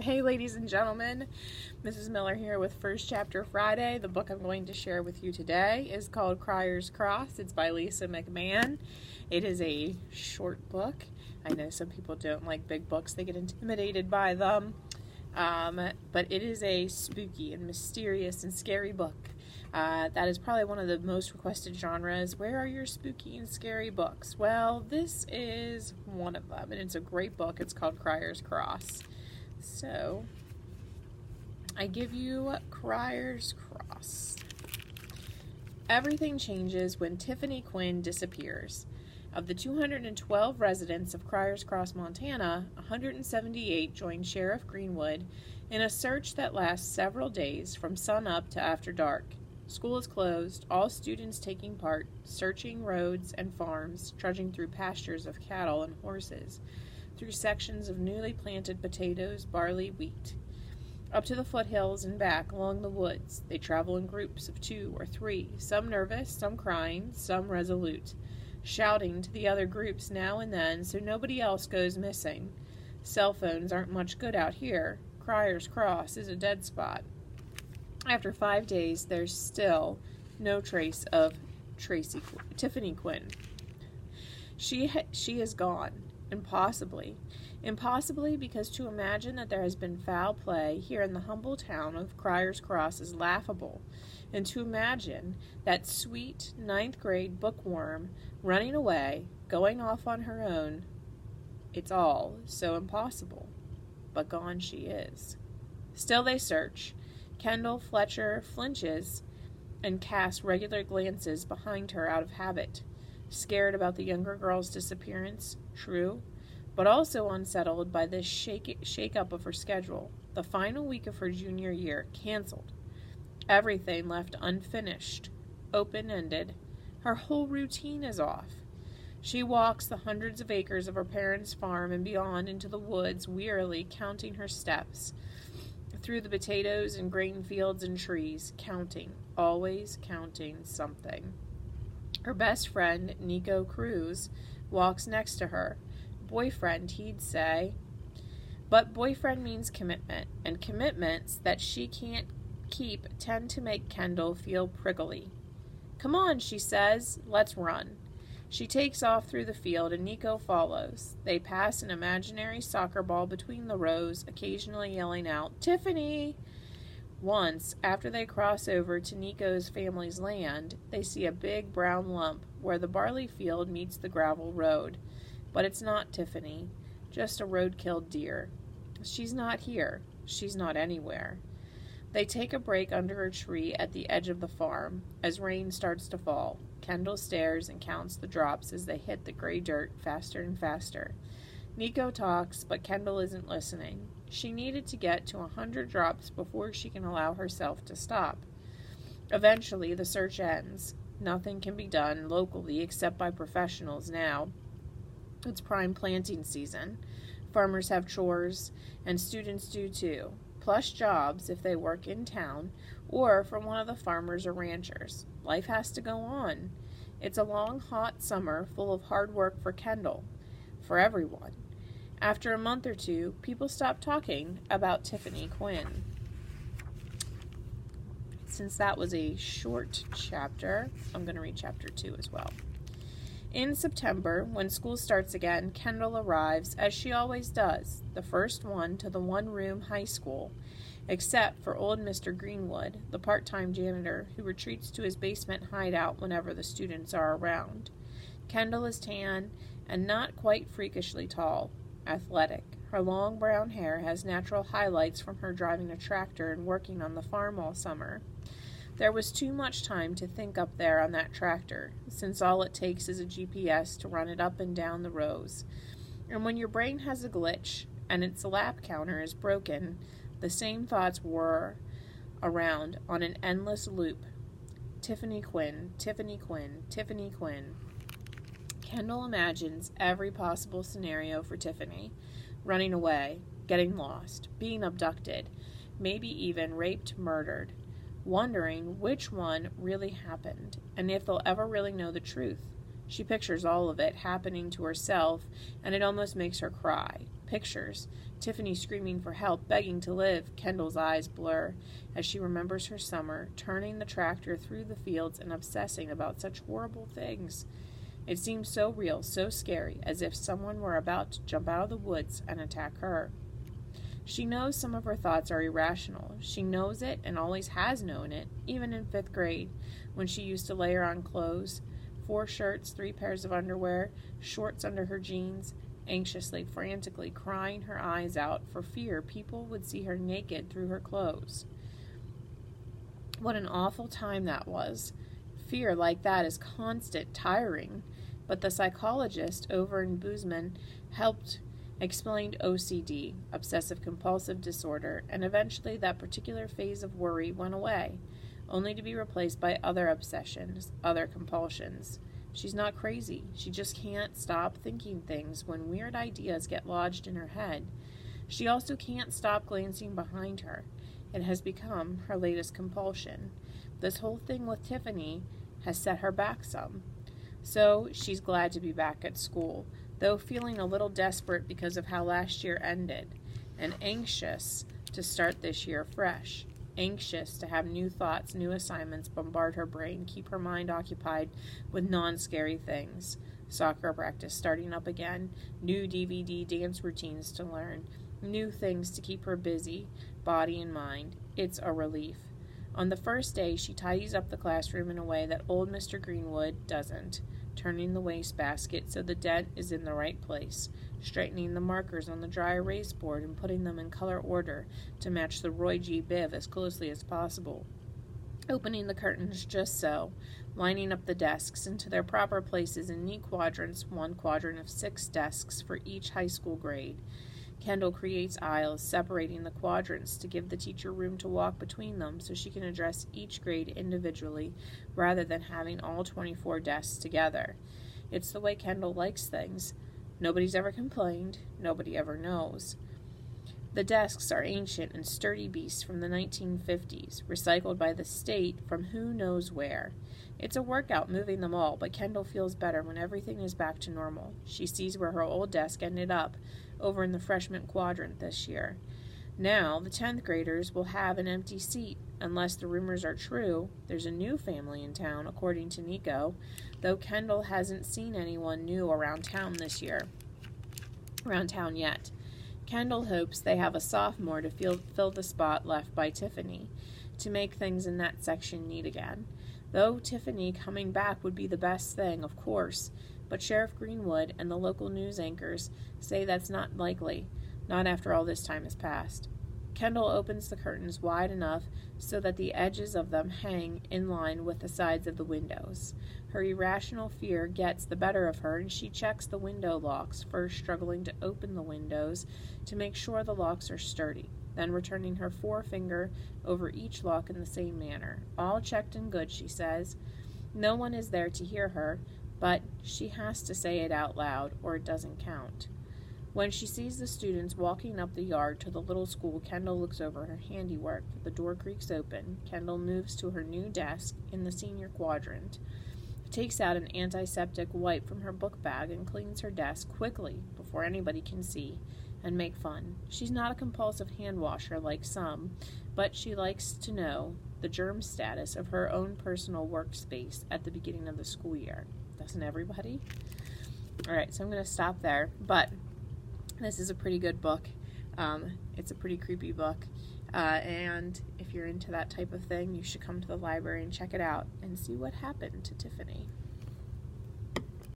Hey, ladies and gentlemen, Mrs. Miller here with First Chapter Friday. The book I'm going to share with you today is called Crier's Cross. It's by Lisa McMann. It is a short book. I know some people don't like big books, they get intimidated by them. But it is a spooky and mysterious and scary book. That is probably one of the most requested genres. Where are your spooky and scary books? Well, this is one of them, and it's a great book. It's called Crier's Cross. So, I give you Crier's Cross. Everything changes when Tiffany Quinn disappears. Of the 212 residents of Crier's Cross, Montana, 178 join Sheriff Greenwood in a search that lasts several days from sun-up to after dark. School is closed, all students taking part, searching roads and farms, trudging through pastures of cattle and horses, through sections of newly planted potatoes, barley, wheat. Up to the foothills and back along the woods, they travel in groups of 2 or 3, some nervous, some crying, some resolute, shouting to the other groups now and then so nobody else goes missing. Cell phones aren't much good out here. Crier's Cross is a dead spot. After 5 days, there's still no trace of Tiffany Quinn. She is gone. Impossibly because to imagine that there has been foul play here in the humble town of Crier's Cross is laughable, and to imagine that sweet 9th grade bookworm running away, going off on her own, it's all so impossible. But gone she is. Still they search. Kendall Fletcher flinches and casts regular glances behind her out of habit. Scared about the younger girl's disappearance, true, but also unsettled by this shake-up of her schedule. The final week of her junior year, canceled. Everything left unfinished, open-ended. Her whole routine is off. She walks the hundreds of acres of her parents' farm and beyond into the woods, wearily counting her steps, through the potatoes and grain fields and trees, counting, always counting something. Her best friend, Nico Cruz, walks next to her. Boyfriend, he'd say. But boyfriend means commitment, and commitments that she can't keep tend to make Kendall feel prickly. Come on, she says, let's run. She takes off through the field, and Nico follows. They pass an imaginary soccer ball between the rows, occasionally yelling out, Tiffany! Once, after they cross over to Nico's family's land, they see a big brown lump where the barley field meets the gravel road. But it's not Tiffany, just a road-killed deer. She's not here. She's not anywhere. They take a break under a tree at the edge of the farm. As rain starts to fall, Kendall stares and counts the drops as they hit the gray dirt faster and faster. Nico talks, but Kendall isn't listening. She needed to get to 100 drops before she can allow herself to stop. Eventually, the search ends. Nothing can be done locally except by professionals now. It's prime planting season. Farmers have chores, and students do too, plus jobs if they work in town or for one of the farmers or ranchers. Life has to go on. It's a long, hot summer full of hard work for Kendall, for everyone. After a month or two, people stop talking about Tiffany Quinn. Since that was a short chapter, I'm going to read chapter 2 as well. In September, when school starts again, Kendall arrives, as she always does, the first one to the one-room high school, except for old Mr. Greenwood, the part-time janitor, who retreats to his basement hideout whenever the students are around. Kendall is tan and not quite freakishly tall. Athletic. Her long brown hair has natural highlights from her driving a tractor and working on the farm all summer. There was too much time to think up there on that tractor, since all it takes is a GPS to run it up and down the rows. And when your brain has a glitch, and its lap counter is broken, the same thoughts whir around on an endless loop. Tiffany Quinn, Tiffany Quinn, Tiffany Quinn. Kendall imagines every possible scenario for Tiffany. Running away, getting lost, being abducted, maybe even raped, murdered. Wondering which one really happened, and if they'll ever really know the truth. She pictures all of it happening to herself, and it almost makes her cry. Pictures. Tiffany screaming for help, begging to live. Kendall's eyes blur as she remembers her summer, turning the tractor through the fields and obsessing about such horrible things. It seems so real, so scary, as if someone were about to jump out of the woods and attack her. She knows some of her thoughts are irrational. She knows it and always has known it, even in 5th grade, when she used to layer on clothes, 4 shirts, 3 pairs of underwear, shorts under her jeans, anxiously, frantically, crying her eyes out for fear people would see her naked through her clothes. What an awful time that was. Fear like that is constant, tiring, but the psychologist over in Boozman explained OCD, obsessive-compulsive disorder, and eventually that particular phase of worry went away, only to be replaced by other obsessions, other compulsions. She's not crazy. She just can't stop thinking things when weird ideas get lodged in her head. She also can't stop glancing behind her. It has become her latest compulsion. This whole thing with Tiffany has set her back some. So she's glad to be back at school, though feeling a little desperate because of how last year ended, and anxious to start this year fresh. Anxious to have new thoughts, new assignments bombard her brain, keep her mind occupied with non-scary things. Soccer practice starting up again, new DVD dance routines to learn, new things to keep her busy, body and mind. It's a relief. On the first day, she tidies up the classroom in a way that old Mr. Greenwood doesn't, turning the wastebasket so the dent is in the right place, straightening the markers on the dry erase board and putting them in color order to match the Roy G. Biv as closely as possible, opening the curtains just so, lining up the desks into their proper places in neat quadrants, 1 quadrant of 6 desks for each high school grade. Kendall creates aisles, separating the quadrants to give the teacher room to walk between them so she can address each grade individually rather than having all 24 desks together. It's the way Kendall likes things. Nobody's ever complained. Nobody ever knows. The desks are ancient and sturdy beasts from the 1950s, recycled by the state from who knows where. It's a workout moving them all, but Kendall feels better when everything is back to normal. She sees where her old desk ended up, over in the freshman quadrant this year. Now, the 10th graders will have an empty seat. Unless the rumors are true, there's a new family in town, according to Nico, though Kendall hasn't seen anyone new around town yet. Kendall hopes they have a sophomore to fill the spot left by Tiffany, to make things in that section neat again. Though Tiffany coming back would be the best thing, of course, but Sheriff Greenwood and the local news anchors say that's not likely, not after all this time has passed. Kendall opens the curtains wide enough so that the edges of them hang in line with the sides of the windows. Her irrational fear gets the better of her, and she checks the window locks, first struggling to open the windows to make sure the locks are sturdy, then returning her forefinger over each lock in the same manner. All checked and good, she says. No one is there to hear her, but she has to say it out loud, or it doesn't count. When she sees the students walking up the yard to the little school, Kendall looks over her handiwork. The door creaks open. Kendall moves to her new desk in the senior quadrant, takes out an antiseptic wipe from her book bag, and cleans her desk quickly before anybody can see and make fun. She's not a compulsive hand washer like some, but she likes to know the germ status of her own personal workspace at the beginning of the school year. Doesn't everybody? Alright, so I'm going to stop there, but this is a pretty good book. It's a pretty creepy book, and if you're into that type of thing, you should come to the library and check it out and see what happened to Tiffany.